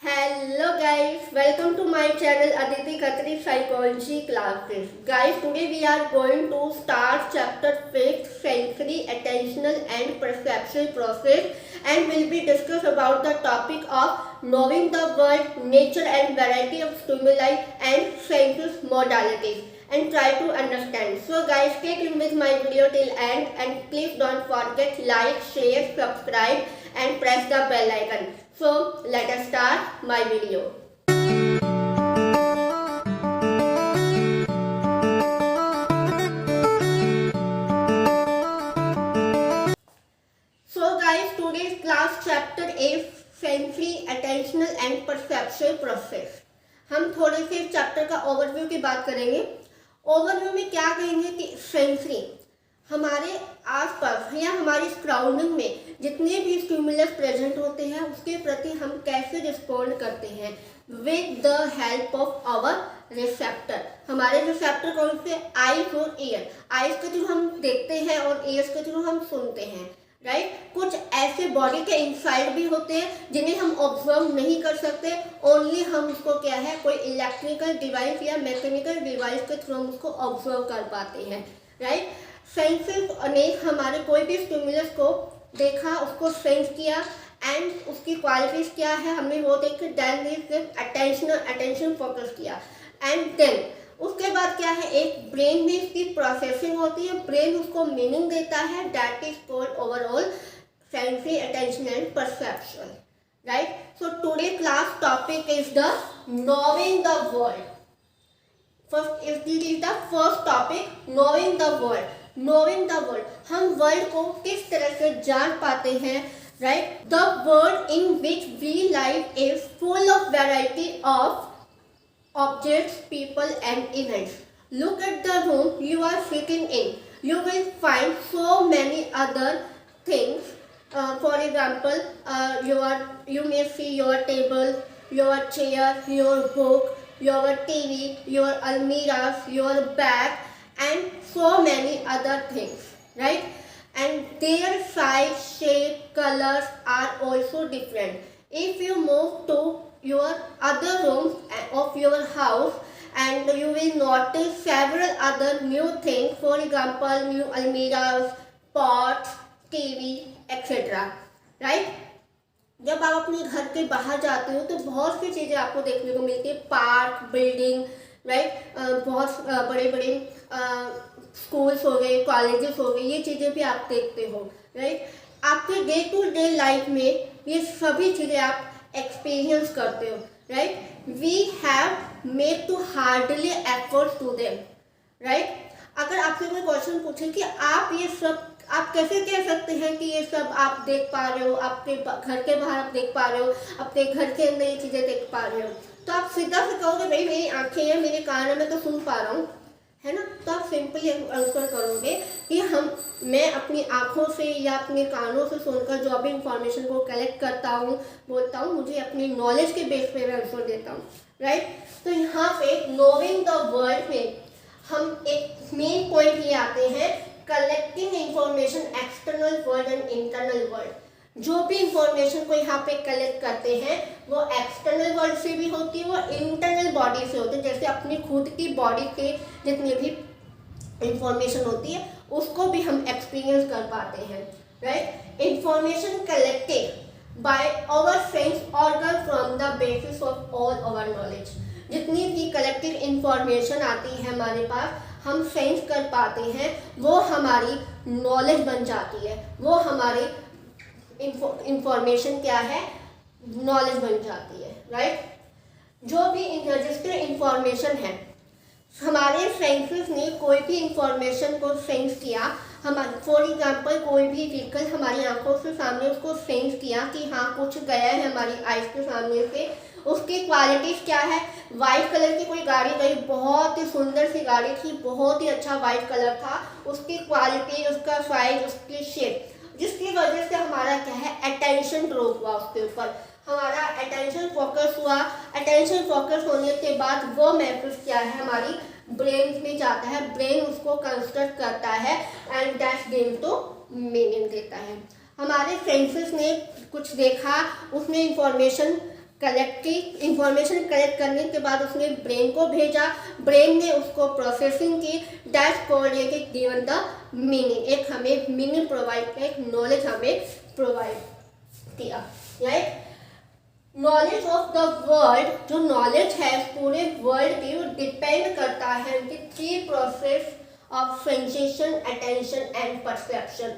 Hello guys, welcome to my channel Aditi Khatri Psychology Classes. Guys, today we are going to start chapter 5th sensory, attentional and perceptual process, and will be discuss about the topic of knowing the world, nature and variety of stimuli and senses modalities, and try to understand. So guys, stay tuned with my video till end and please don't forget like, share, subscribe and press the bell icon. So let us start my video. So guys, today's class chapter is sensory, attentional and perceptual process. हम थोड़े से इस chapter का overview की बात करेंगे। Overview में क्या कहेंगे कि सेंसरी हमारे आसपास या हमारी सराउंडिंग में जितने भी स्टिमुलस प्रेजेंट होते हैं उसके प्रति हम कैसे रिस्पॉन्ड करते हैं with the help of our receptor. हमारे रिसेप्टर कौन से? आईज और ईयर। आईज के थ्रू हम देखते हैं और ईयर्स के थ्रू हम सुनते हैं, राइट। कुछ ऐसे बॉडी के इनसाइड भी होते हैं जिन्हें हम ऑब्जर्व नहीं कर सकते, ओनली हम उसको क्या है कोई इलेक्ट्रिकल डिवाइस या मैकेनिकल डिवाइस के थ्रू हम उसको ऑब्जर्व कर पाते हैं, राइट। सेंसेस ने हमारे कोई भी स्टिमुलस को देखा, उसको सेंस किया एंड उसकी क्वालिटीज क्या है हमने वो देखी, देन अटेंशन फोकस किया एंड देन उसके बाद क्या है एक ब्रेन में इसकी प्रोसेसिंग होती है, ब्रेन उसको मीनिंग देता है, that is called overall sensory, attention and perception, right. So today class topic is the knowing the world. First is the first topic, knowing the world. Knowing the world, हम world को किस तरह से जान पाते हैं, right. The world in which we live is full of variety of objects, people and events. Look at the room you are sitting in. You will find so many other things. For example, you may see your table, your chair, your book, your TV, your almirahs, your bag and so many other things, right? And their size, shape, colors are also different. If you move to your other rooms of your house and you will notice several other new things, for example new almirahs, pots, TV etc, right? जब आप अपने घर के बाहर जाते हो तो बहुत सी चीज़ें आपको देखने को मिलती है, पार्क, बिल्डिंग, राइट। बहुत बड़े बड़े स्कूल्स हो गए, कॉलेजेस हो गए, ये चीज़ें भी आप देखते हो, राइट। आपके डे टू डे लाइफ में ये सभी चीज़ें आप एक्सपीरियंस करते हो, right. We have made to hardly effort to them, right. अगर आपसे कोई क्वेश्चन पूछे कि आप ये सब आप कैसे कह सकते हैं कि ये सब आप देख पा रहे हो, आपके घर के बाहर आप देख पा रहे हो, अपने घर के अंदर ये चीज़ें देख पा रहे हो, तो आप सीधा से कहोगे भाई मेरी आंखें हैं, मेरे कान है, मैं तो सुन पा रहा हूँ, है ना। तो आप सिंपली आंसर करोगे कि मैं अपनी आँखों से या अपने कानों से सुनकर जो भी इंफॉर्मेशन को कलेक्ट करता हूँ, बोलता हूँ, मुझे अपनी नॉलेज के बेस पे मैं आंसर देता हूँ, राइट। तो यहाँ पे नोइंग द वर्ल्ड में हम एक मेन पॉइंट ये आते हैं, collecting information external world and internal world. जो भी इंफॉर्मेशन को यहाँ पे कलेक्ट करते हैं वो एक्सटर्नल वर्ल्ड से भी होती है, वो इंटरनल बॉडी से होती है। जैसे अपनी खुद की बॉडी के जितनी भी इंफॉर्मेशन होती है उसको भी हम एक्सपीरियंस कर पाते हैं, right. Information collected by our sense organ from the basis of all our knowledge. जितनी भी कलेक्टिव इंफॉर्मेशन आती है हमारे पास, हम सेंस कर पाते हैं, वो हमारी नॉलेज बन जाती है, वो हमारी इंफॉर्मेशन क्या है, नॉलेज बन जाती है, राइट। जो भी रजिस्टर इंफॉर्मेशन है, हमारे सेंसेस ने कोई भी इंफॉर्मेशन को सेंस किया, हम फॉर एग्जांपल कोई भी व्हीकल हमारी आंखों से सामने उसको सेंस किया कि हाँ कुछ गया है हमारी आइज के सामने से, उसकी क्वालिटीज क्या है, वाइट कलर की कोई गाड़ी गई, बहुत ही सुंदर सी गाड़ी थी, बहुत ही अच्छा वाइट कलर था, उसकी क्वालिटी, उसका साइज, उसकी शेप, जिसकी वजह से हमारा क्या है अटेंशन ड्रॉ हुआ, उसके ऊपर हमारा अटेंशन फोकस हुआ। अटेंशन फोकस होने के बाद वो मैसेज क्या है हमारी ब्रेन में जाता है, ब्रेन उसको कंस्ट्रक्ट करता है and that give to meaning देता है। हमारे सेंसेस ने कुछ देखा, उसने इंफॉर्मेशन इंफॉर्मेशन कलेक्ट करने के बाद उसने ब्रेन को भेजा, ब्रेन ने उसको प्रोसेसिंग की, दैट्स कॉल्ड ये गिवन द मीनिंग, एक हमें मीनिंग प्रोवाइड किया, एक नॉलेज हमें प्रोवाइड किया, right. Knowledge of the world, जो नॉलेज है पूरे वर्ल्ड की, वो डिपेंड करता है उनकी 3 process of sensation, attention and perception.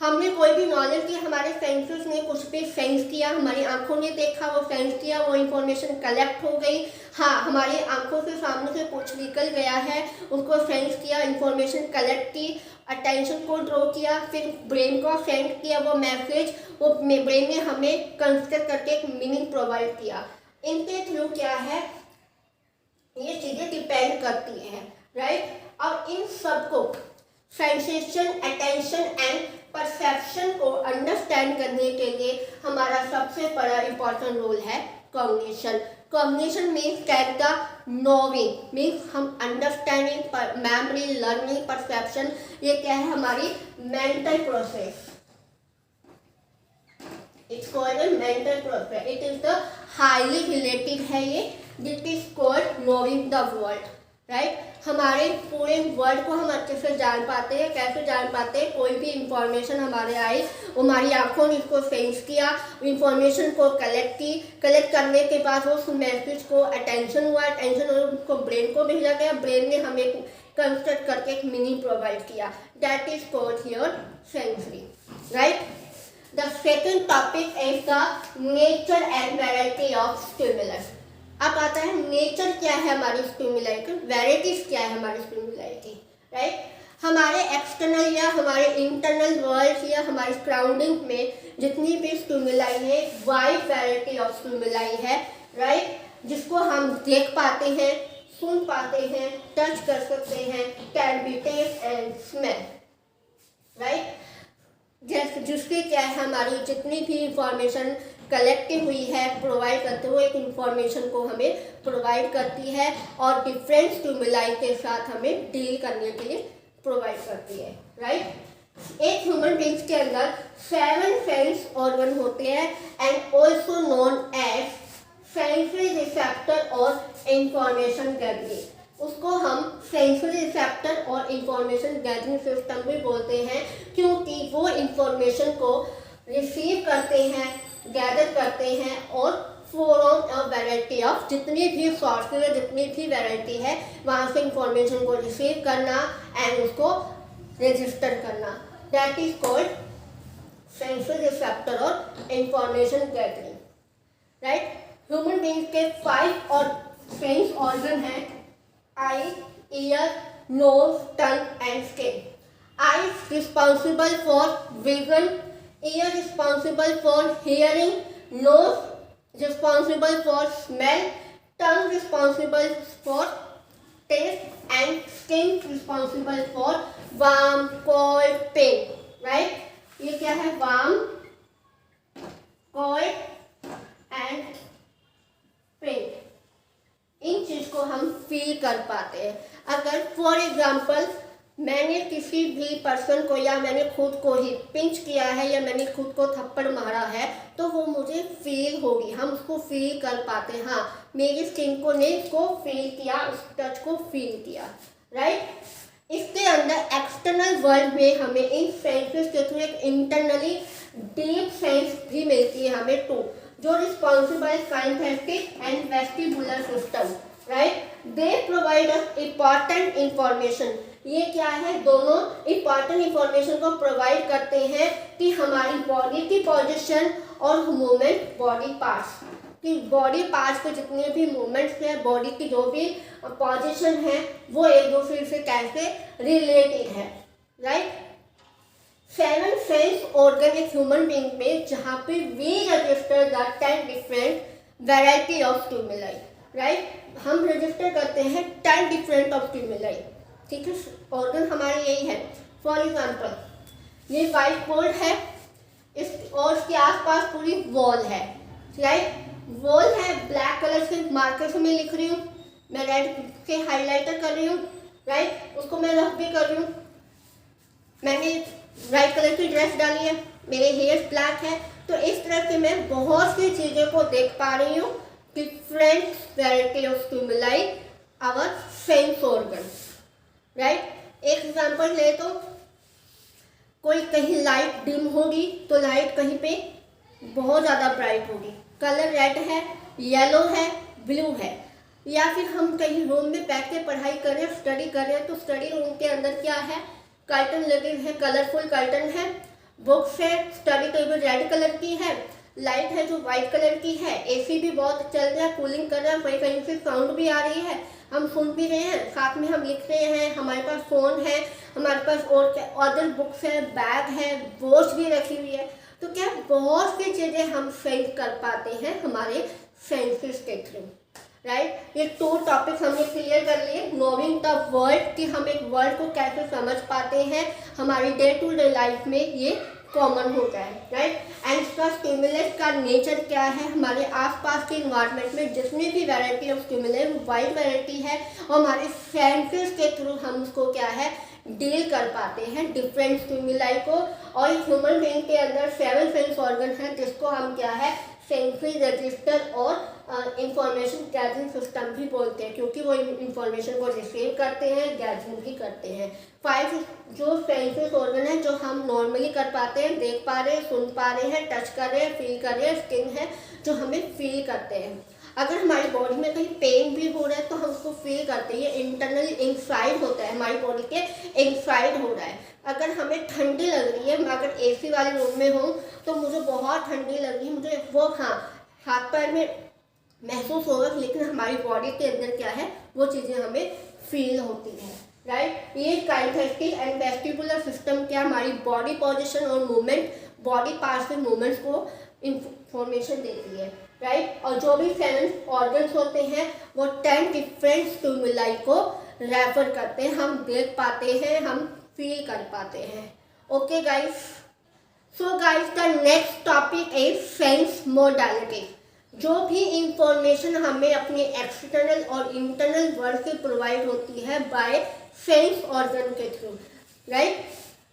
हमने कोई भी नॉलेज की, हमारे सेंसेस ने कुछ भी सेंस किया, हमारी आंखों ने देखा, वो सेंस किया, वो इंफॉर्मेशन कलेक्ट हो गई। हाँ, हमारी आंखों के सामने से कुछ निकल गया है, उसको सेंस किया, इंफॉर्मेशन कलेक्ट की, अटेंशन को ड्रॉ किया, फिर ब्रेन को सेंड किया वो मैसेज, वो ब्रेन ने हमें कंसिडर करके एक मीनिंग प्रोवाइड किया। इनके थ्रू क्या है, ये चीज़ें डिपेंड करती हैं, राइट। और इन सबको सेंसेशन, अटेंशन एंड परसेप्शन को अंडरस्टैंड करने के लिए हमारा सबसे बड़ा इंपॉर्टेंट रोल है cognition. Cognition means cat the knowing, means हम अंडरस्टैंडिंग, मेमोरी, लर्निंग, परसेप्शन, ये क्या है हमारी mental process. It's called a mental process, it is the highly related है ये, that is called knowing the world, right. हमारे पूरे वर्ल्ड को हम अच्छे से जान पाते हैं। कैसे जान पाते हैं, कोई भी इंफॉर्मेशन हमारे आई, हमारी आंखों ने इसको सेंस किया, इंफॉर्मेशन को कलेक्ट की, कलेक्ट करने के बाद वो उस मैसेज को अटेंशन हुआ, अटेंशन उसको ब्रेन को भेजा गया, ब्रेन ने हमें कंस्ट्रक्ट करके एक मीनिंग प्रोवाइड किया, that is called here sensory, right. The second topic is the nature and variety of stimulus. अब आता है नेचर क्या है हमारी स्टिमुलाई की, वैराइटीज क्या है हमारी स्टिमुलाई की, राइट। हमारे एक्सटर्नल या हमारे इंटरनल वर्ल्ड या हमारी सराउंडिंग में जितनी भी स्टिमुलाई है, वाइड वैरायटी ऑफ स्टिमुलाई है, राइट, जिसको हम देख पाते हैं, सुन पाते हैं, टच कर सकते हैं, can be taste and smell, right. जिसके क्या है हमारी जितनी भी इंफॉर्मेशन कलेक्ट हुई है, प्रोवाइड करते हुए एक इंफॉर्मेशन को हमें प्रोवाइड करती है और डिफरेंट स्टिमुलाई के साथ हमें डील करने के लिए प्रोवाइड करती है, राइट। एक ह्यूमन बींग्स के अंदर 7 सेंस ऑर्गन होते हैं and also known as sensory receptor और इंफॉर्मेशन गैदरिंग। उसको हम सेंसरी रिसेप्टर और इंफॉर्मेशन गैदरिंग सिस्टम भी बोलते हैं, क्योंकि वो इंफॉर्मेशन को रिसीव करते हैं, गैदर करते हैं और फ्रॉम अ वैरायटी ऑफ, जितनी भी सॉफ्टवेयर, जितनी भी वैरायटी है, वहाँ से इंफॉर्मेशन को रिसीव करना एंड उसको रजिस्टर करना, that is called sensory receptor और information gathering, right. Human being के 5 और सेंस ऑर्गन हैं, eye, ear, nose, tongue and skin. Eye responsible for vision, ear responsible for hearing, nose responsible for smell, tongue responsible for taste and skin responsible for warm, cold, pain, right? ये क्या है, warm, cold and pain। इन चीज को हम feel कर पाते हैं। अगर फॉर एग्जाम्पल मैंने किसी भी पर्सन को या मैंने खुद को ही पिंच किया है या मैंने खुद को थप्पड़ मारा है, तो वो मुझे फील होगी, हम उसको फील कर पाते हैं। हाँ, मेरी स्किन को ने इसको फील किया, उस टच को फील किया, राइट। इसके अंदर एक्सटर्नल वर्ल्ड में हमें इन सेंसेस के थ्रू एक इंटरनली डीप सेंस भी मिलती है हमें टू, जो responsible synthetic and vestibular system, right. They provide us important information. ये क्या है, दोनों इंपॉर्टेंट इंफॉर्मेशन को प्रोवाइड करते हैं कि हमारी बॉडी की पोजीशन और मूवमेंट, बॉडी पार्ट्स कि बॉडी पार्ट्स के जितने भी मूवमेंट्स हैं, बॉडी की जो भी पोजीशन है, वो एक दूसरे से कैसे रिलेटेड है, राइट। 7 सेंस ऑर्गन एक ह्यूमन बीइंग में, जहाँ पे we register the 10 different variety of stimuli, right. हम रजिस्टर करते हैं 10 डिफरेंट ऑफ स्टिमुलाई, ठीक है। ऑर्गन हमारे यही है। फॉर एग्जाम्पल ये व्हाइट बोर्ड है, इस और इसके आसपास पूरी वॉल है, राइट। वॉल है, ब्लैक कलर से मार्कर से मैं लिख रही हूँ, मैं रेड से हाईलाइटर कर रही हूँ, राइट। उसको मैं रफ भी कर रही हूँ। मैंने वाइट कलर की ड्रेस डाली है, मेरे हेयर ब्लैक है, तो इस तरह से मैं बहुत सी चीज़ों को देख पा रही हूँ, different variety of stimuli our sense organ, right. एक एग्जांपल ले तो कोई कहीं लाइट डिम होगी तो लाइट कहीं पे बहुत ज़्यादा ब्राइट होगी, कलर रेड है, येलो है, ब्लू है। या फिर हम कहीं रूम में बैठ के पढ़ाई कर रहे हैं, स्टडी कर रहे हैं, तो स्टडी रूम के अंदर क्या है, कर्टन लगे हैं, कलरफुल कर्टन है, बुक्स है, स्टडी टेबल रेड कलर की है, लाइट है जो वाइट कलर की है, एसी भी बहुत चल रहा है, कूलिंग कर रहा है, कहीं कहीं से साउंड भी आ रही है, हम सुन भी रहे हैं, साथ में हम लिख रहे हैं, हमारे पास फ़ोन है, हमारे पास और अदर बुक्स है, बैग है, वॉच भी रखी हुई है। तो क्या बहुत सी चीज़ें हम सेंस कर पाते हैं हमारे सेंसेस के थ्रू, राइट। ये 2 टॉपिक्स हमने क्लियर कर लिए। नोइंग द वर्ड, कि हम एक वर्ड को कैसे समझ पाते हैं, हमारी डे टू डे लाइफ में ये कॉमन होता है, राइट। एंड इसका स्टिमुलस का नेचर क्या है, हमारे आसपास के इन्वायरमेंट में जितनी भी वैरायटी ऑफ स्टिमुलस वो वाइड वैरायटी है, और हमारे सेंसेस के थ्रू हम उसको क्या है डील कर पाते हैं डिफरेंट स्टिमुलाई को। और ह्यूमन बीइंग के अंदर 7 सेंस ऑर्गन है, जिसको हम क्या है सेंसरी रजिस्टर और इंफॉर्मेशन गैदरिंग सिस्टम भी बोलते हैं, क्योंकि वो इंफॉर्मेशन को रिसीव करते हैं, गैदरिंग भी करते हैं। 5 जो सेंसेस ऑर्गन है जो हम नॉर्मली कर पाते हैं, देख पा रहे हैं, सुन पा रहे हैं, टच कर रहे हैं, फील कर रहे हैं, स्किन है जो हमें फील करते हैं। अगर हमारी बॉडी में कहीं पेन भी हो रहा है तो हम उसको फील करते हैं, ये इंटरनली इनसाइड होता है, हमारी बॉडी के इनसाइड हो रहा है। अगर हमें ठंडी लग रही है, मैं अगर एसी वाले रूम में हूँ तो मुझे बहुत ठंडी लग रही है, मुझे वो हाथ पैर में महसूस होगा, लेकिन हमारी बॉडी के अंदर क्या है वो चीज़ें हमें फील होती है, राइट। ये काइनेस्थेटिक एंड वेस्टिबुलर सिस्टम क्या हमारी बॉडी पोजीशन और मूवमेंट, बॉडी पार्ट्स के मूवमेंट्स को इंफॉर्मेशन देती है, राइट। और जो भी सेंस ऑर्गन्स होते हैं वो 10 डिफरेंट स्टिमुलाई को रेफर करते हैं, हम देख पाते हैं, हम फील कर पाते हैं। Okay guys, so guys the next topic is sense modality. जो भी इंफॉर्मेशन हमें अपने एक्सटर्नल और इंटरनल वर्ल्ड से प्रोवाइड होती है बाय सेंस ऑर्गन के through, right.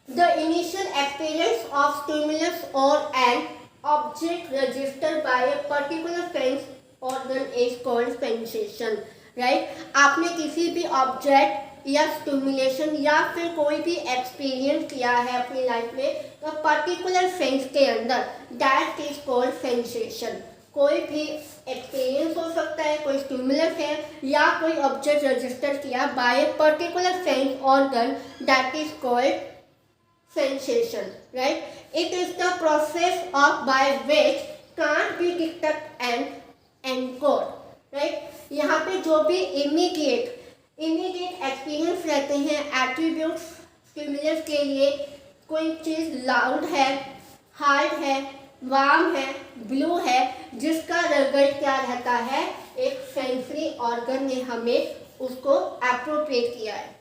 The initial experience of stimulus और an object registered by a particular sense organ is called sensation, right. आपने किसी भी ऑब्जेक्ट या स्टिमुलेशन या फिर कोई भी एक्सपीरियंस किया है अपनी लाइफ में तो पर्टिकुलर सेंस के अंदर, दैट इज कॉल्ड सेंसेशन। कोई भी एक्सपीरियंस हो सकता है, कोई स्टिमुलस है या कोई ऑब्जेक्ट रजिस्टर किया by a particular sense organ, that is called sensation, right. It is the process of by which can't be detect and encode, right. यहाँ पे जो भी इमीडिएट एक्सपीरियंस रहते हैं, एट्रीब्यूट्स स्टिमुलस के लिए, कोई चीज़ लाउड है, हार्ड है, वार्म है, ब्लू है, जिसका रिजल्ट क्या रहता है, एक सेंसरी ऑर्गन ने हमें उसको अप्रोप्रिएट किया है,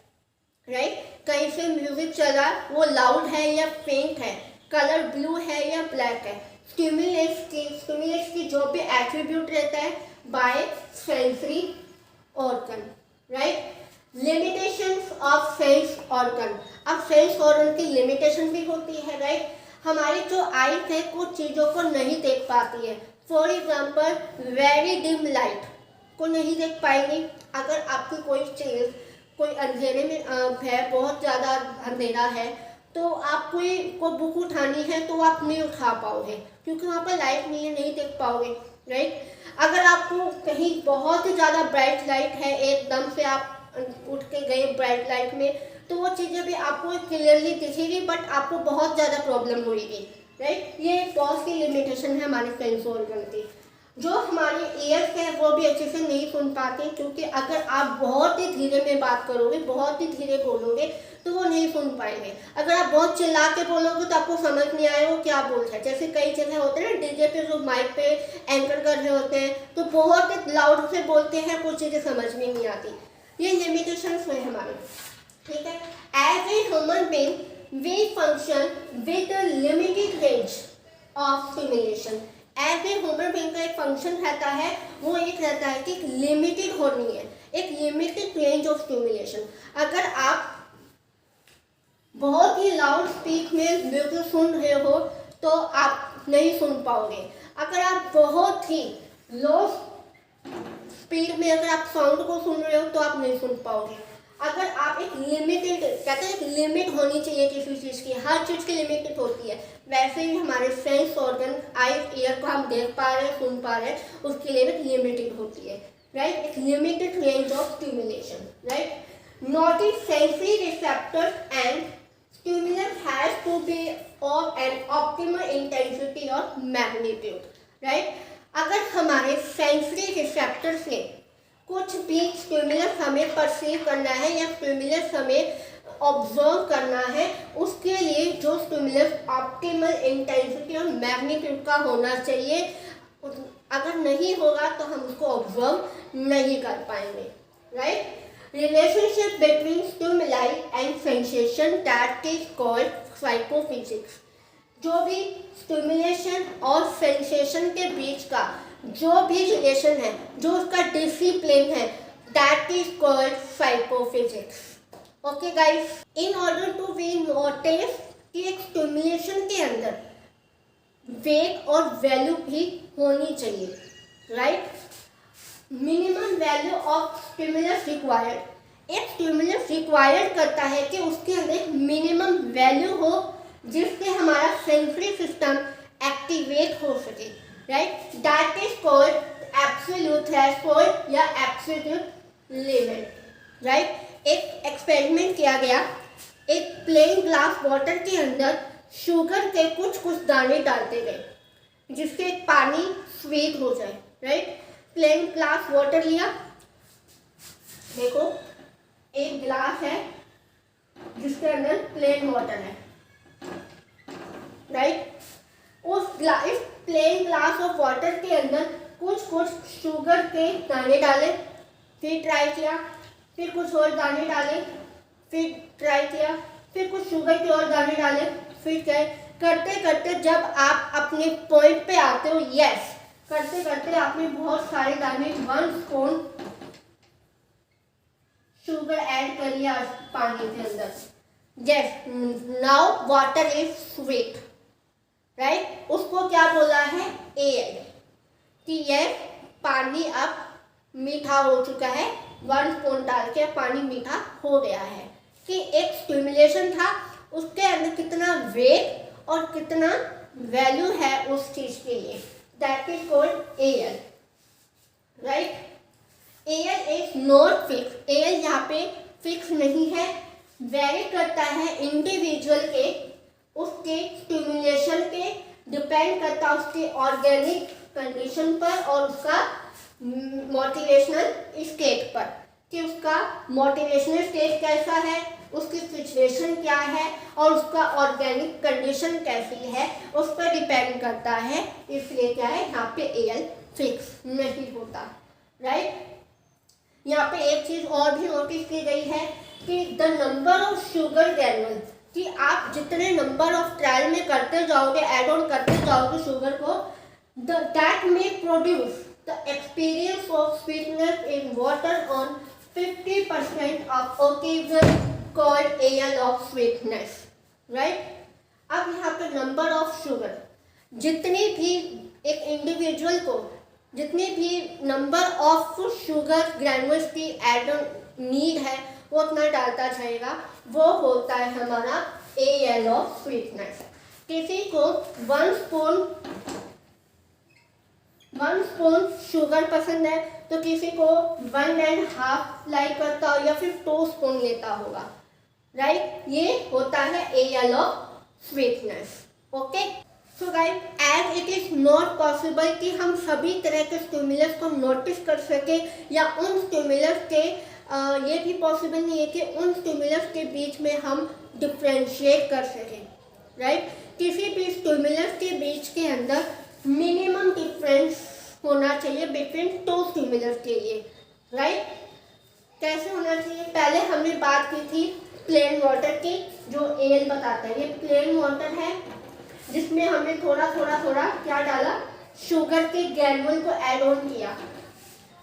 राइट। कहीं से म्यूजिक चला, वो लाउड है या फेंट है, कलर ब्लू है या ब्लैक है, स्टिमुलस की जो भी एट्रीब्यूट रहता है by sensory organ, right. Limitations of sense organ, अब सेंस ऑर्गन की लिमिटेशन भी होती है, राइट। हमारी जो आइज है कुछ चीज़ों को नहीं देख पाती है, for example very dim light को नहीं देख पाएंगे। अगर आपकी कोई चीज़ कोई अंधेरे में है, बहुत ज़्यादा अंधेरा है, तो आप कोई को बुक उठानी है तो आप नहीं उठा पाओगे क्योंकि वहाँ पर लाइट नहीं है, नहीं देख पाओगे, राइट। अगर आपको कहीं बहुत ही ज़्यादा ब्राइट लाइट है, एकदम से आप उठ के गए ब्राइट लाइट में, तो वो चीज़ें भी आपको क्लियरली दिखेगी बट आपको बहुत ज़्यादा प्रॉब्लम होगी, राइट। ये बहुत सी लिमिटेशन है हमारे सेंस ऑर्गन की। जो हमारी ईयर्स है वो भी अच्छे से नहीं सुन पाते, क्योंकि अगर आप बहुत ही धीरे में बात करोगे, बहुत ही धीरे बोलोगे तो वो नहीं सुन पाएंगे। अगर आप बहुत चिल्ला के बोलोगे तो आपको समझ नहीं आएगा वो क्या बोल रहा है। जैसे कई जगह होते हैं ना, डीजे पे जो माइक पे एंकर कर रहे होते हैं तो बहुत लाउड से बोलते हैं, कुछ चीज़ें समझ में नहीं आती। ये लिमिटेशंस है हमारे, ठीक है। As a human being we function with a limited range of stimulation. As a human being का एक फंक्शन रहता है, वो एक रहता है कि लिमिटेड होनी है, एक लिमिटेड रेंज ऑफ स्टिमुलेशन। अगर आप बहुत ही लाउड स्पीक में म्यूजिक सुन रहे हो तो आप नहीं सुन पाओगे। अगर आप बहुत ही लो स्पीड में अगर आप साउंड को सुन रहे हो तो आप नहीं सुन पाओगे। अगर आप एक लिमिटेड, कहते हैं एक लिमिट होनी चाहिए किसी चीज़ की, हर चीज़ की लिमिटेड होती है, वैसे ही हमारे सेंस ऑर्गन आई ईयर को हम देख पा रहे हैं, सुन पा रहे हैं, उसकी लिमिटेड होती है, राइट। एक limited range of stimulation, right. Notice sensory receptors and stimulus has to be of an optimal intensity और मैग्नीट्यूड, राइट। अगर हमारे सेंसरी रिसेप्टर से कुछ भी स्टिमुलस हमें परसीव करना है या स्टिमुलस हमें ऑब्जर्व करना है, उसके लिए जो स्टिमुलस ऑप्टिमल इंटेंसिटी और मैग्नीट्यूड का होना चाहिए, अगर नहीं होगा तो हम उसको ऑब्जर्व नहीं कर पाएंगे, right. Relationship between stimuli and sensation that is called psychophysics. जो भी स्टिमुलेशन और सेंसेशन के बीच का जो भी रिलेशन है, जो उसका डिसिप्लिन है, that is called psychophysics. Okay guys, in order to we notice कि एक स्टिमुलेशन के अंदर वेट और वैल्यू भी होनी चाहिए, right. Minimum value of stimulus required. एक स्टिमुलस रिक्वायर्ड करता है कि उसके अंदर मिनिमम वैल्यू हो जिससे हमारा सेंसरी सिस्टम एक्टिवेट हो सके, right. That is called absolute threshold या एब्सोल्यूट लिमिट, राइट। एक एक्सपेरिमेंट किया गया, एक प्लेन ग्लास वाटर के अंदर शुगर के कुछ कुछ दाने डालते गए जिससे पानी स्वीट हो जाए, राइट। प्लेन ग्लास वाटर लिया, देखो एक ग्लास है जिसके अंदर प्लेन वाटर है, राइट। इस प्लेन ग्लास ऑफ वाटर के अंदर कुछ कुछ शुगर के दाने डाले, फिर ट्राई किया, फिर कुछ और दाने डाले, फिर ट्राई किया, फिर कुछ शुगर के और दाने डाले, फिर क्या करते करते जब आप अपने पॉइंट पे आते हो, यस, करते करते आपने बहुत सारे दाने 1 स्पून शुगर ऐड कर लिया पानी के अंदर, yes, now water is sweet, right. उसको क्या बोला है, एयर, कि यह पानी अब मीठा हो चुका है, 1 स्पून डाल के पानी मीठा हो गया है। कि एक स्टिमुलेशन था, उसके अंदर कितना वेट और कितना वैल्यू है उस चीज के लिए, that is called air, right. Air is not fix. Air यहाँ पे फिक्स नहीं है, वेरी करता है इंडिविजुअल के, उसके स्टिमुलेशन पे डिपेंड करता है, उसके ऑर्गेनिक कंडीशन पर और उसका मोटिवेशनल स्टेट पर, कि उसका मोटिवेशनल स्टेट कैसा है, उसकी सिचुएशन क्या है और उसका ऑर्गेनिक कंडीशन कैसी है, उस पर डिपेंड करता है। इसलिए क्या है, यहाँ पे एयर फिक्स नहीं होता, राइट। यहाँ पे एक चीज और भी नोटिस की गई है कि द नंबर ऑफ शुगर ग्रैन्युल, कि आप जितने नंबर ऑफ ट्रायल में करते जाओगे, एड ऑन करते जाओगे शुगर को, दैट में produce the experience of sweetness in water on 50% of occasion called air of sweetness, right. अब यहाँ पे नंबर ऑफ शुगर, जितनी भी एक इंडिविजुअल को जितनी भी नंबर ऑफ शुगर ग्रैन्युल्स की एड ऑन नीड है वो उतना डालता जाएगा, वो होता है हमारा एयर ऑफ स्वीटनेस। किसी को 1 स्पून शुगर पसंद है तो किसी को 1.5 लाइक करता हो या फिर 2 स्पून लेता होगा, राइट। ये होता है air of sweetness, okay. So guys, as it is not possible कि हम सभी तरह के स्टिमुलस को नोटिस कर सके, या उन स्टिमुलस के ये भी पॉसिबल नहीं है कि उन स्टिमुलस के बीच में हम डिफ्रेंशिएट कर सकें, राइट। किसी भी स्टिमुलस के बीच के अंदर मिनिमम डिफरेंस होना चाहिए बिटवीन 2 स्टिमुलस के लिए, राइट। कैसे होना चाहिए, पहले हमने बात की थी प्लेन वाटर की, जो एयर बताता है। ये प्लेन वाटर है जिसमें हमने थोड़ा क्या डाला, शुगर के ग्रैन्युल को ऐड ऑन किया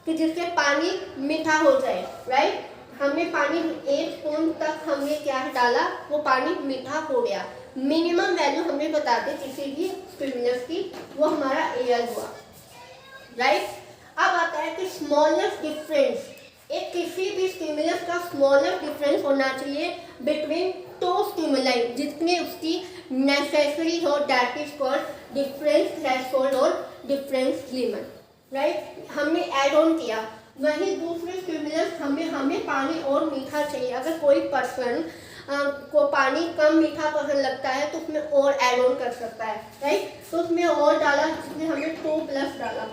कि जिससे पानी मीठा हो जाए, राइट। हमने पानी 1 स्पून तक हमने क्या डाला, वो पानी मीठा हो गया। मिनिमम वैल्यू हमें बता दें किसी भी स्टिमुलस की, वो हमारा AL हुआ, राइट। अब आता है कि स्मॉलेस्ट डिफरेंस, एक किसी भी स्टिमुलस का स्मॉलेस्ट डिफरेंस होना चाहिए बिटवीन टू स्टिमुलाई, जितनी उसकी नेसेसरी हो, that is called difference threshold और डिफरेंस लिमिट, राइट। हमने ऐड ऑन किया, वही दूसरे स्टिमुलस हमें पानी और मीठा चाहिए। अगर कोई पर्सन को पानी कम मीठा पसंद लगता है तो उसमें और ऐड ऑन कर सकता है, राइट। तो उसमें और डाला, जिसमें हमने 2+ डाला।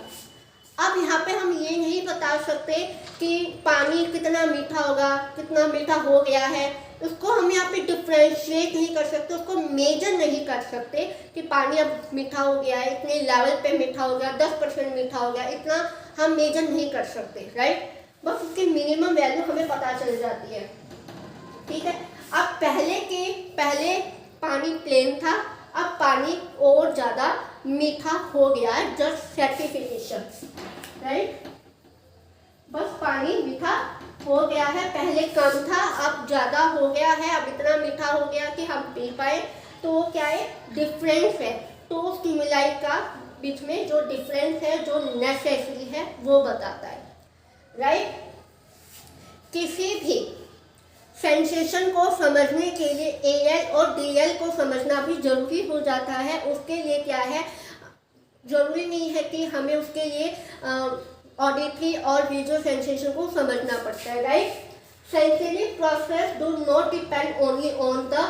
अब यहाँ पे हम ये नहीं बता सकते कि पानी कितना मीठा होगा, कितना मीठा हो गया है, उसको हम यहाँ पे डिफ्रेंशिएट नहीं कर सकते, उसको मेजर नहीं कर सकते कि पानी अब मीठा हो गया है, इतने लेवल पे मीठा हो गया, 10% मीठा हो गया, इतना हम मेजर नहीं कर सकते, राइट। बस उसकी मिनिमम वैल्यू हमें पता चल जाती है, ठीक है। अब पहले पानी प्लेन था, अब पानी और ज़्यादा मीठा हो गया है, जस्ट सर्टिफिकेशन, राइट। बस पानी मीठा हो गया है, पहले कम था अब ज़्यादा हो गया है, अब इतना मीठा हो गया कि हम पी पाए। तो वो क्या है, डिफरेंस है, तो स्टिमुलाई का बीच में जो डिफरेंस है, जो नेसेसरी है, वो बताता है, राइट। किसी भी सेंसेशन को समझने के लिए AL और DL को समझना भी जरूरी हो जाता है। उसके लिए क्या है, जरूरी नहीं है कि हमें उसके लिए ऑडिटरी और विजुअल सेंसेशन को समझना पड़ता है, right. Sensory process do not depend only on the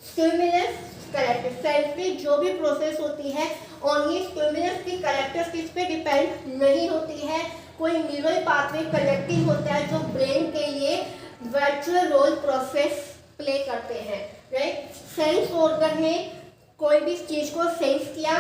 stimulus character. Sensory जो भी प्रोसेस होती है ओनली स्टिमुलस की कैरेक्टरिस्टिक्स पे डिपेंड नहीं होती है। कोई न्यूरल पाथवे कनेक्टिंग होता है जो ब्रेन के लिए वर्चुअल रोल प्रोसेस प्ले करते हैं, राइट। सेंस ऑर्गन में कोई भी चीज़ को सेंस किया,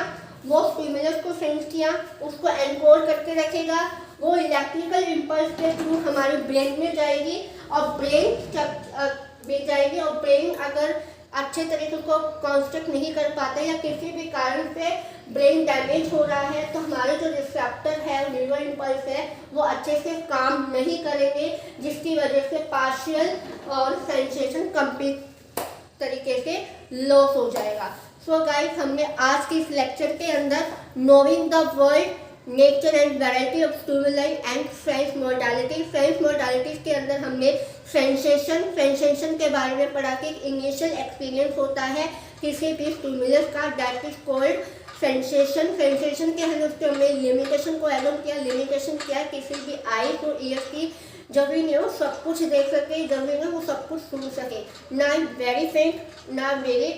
वो स्टिमुलस को सेंस किया, उसको एनकोड करके रखेगा, वो इलेक्ट्रिकल इम्पल्स के थ्रू हमारे ब्रेन में जाएगी और ब्रेन जाएगी, और ब्रेन अगर अच्छे तरीके को कंस्ट्रक्ट नहीं कर पाते या किसी भी कारण से ब्रेन डैमेज हो रहा है, तो हमारे जो रिसेप्टर है, न्यूरल इम्पल्स है, वो अच्छे से काम नहीं करेंगे, जिसकी वजह से पार्शियल और सेंसेशन कंप्लीट तरीके से लॉस हो जाएगा। सो गाइस, हमने आज के इस लेक्चर के अंदर knowing the world, nature and variety of stimuli and sense modalities के अंदर हमने सेंसेशन के बारे में पढ़ा कि इनिशियल एक्सपीरियंस होता है किसी भी स्टिमुलस का, दैट इज कॉल्ड सेंसेशन के अंदर उसके हमने लिमिटेशन को एड ऑन किया। लिमिटेशन क्या, किसी भी आई और ईयर की जरूरी नहीं हो सब कुछ देख सके, जरूरी नहीं वो सब कुछ सुन सके, ना वेरी फेंट ना वेरी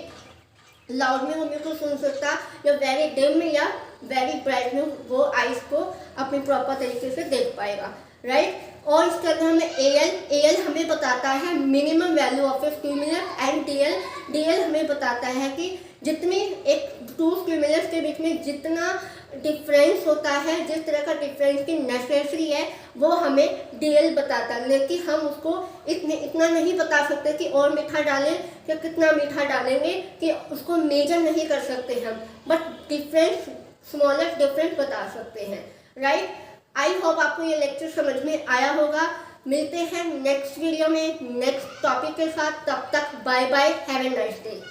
लाउड में वो मेरे को सुन सकता, या वेरी डिम में या वेरी ब्राइट में वो आइज को अपने प्रॉपर तरीके से देख पाएगा, राइट। और इसके अंदर हमें AL हमें बताता है minimum value of A stimulus, and DL हमें बताता है कि जितनी एक टू स्टिमुलस के बीच में जितना डिफरेंस होता है, जिस तरह का डिफरेंस की नेसेसरी है, वो हमें DL बताता है। लेकिन हम उसको इतना नहीं बता सकते कि और मीठा डालें या कितना मीठा डालेंगे, कि उसको मेजर नहीं कर सकते हम, बट डिफरेंस, स्मॉलेस्ट डिफरेंस बता सकते हैं, राइट। आई होप आपको ये लेक्चर समझ में आया होगा। मिलते हैं नेक्स्ट वीडियो में नेक्स्ट टॉपिक के साथ, तब तक bye bye, have a nice day.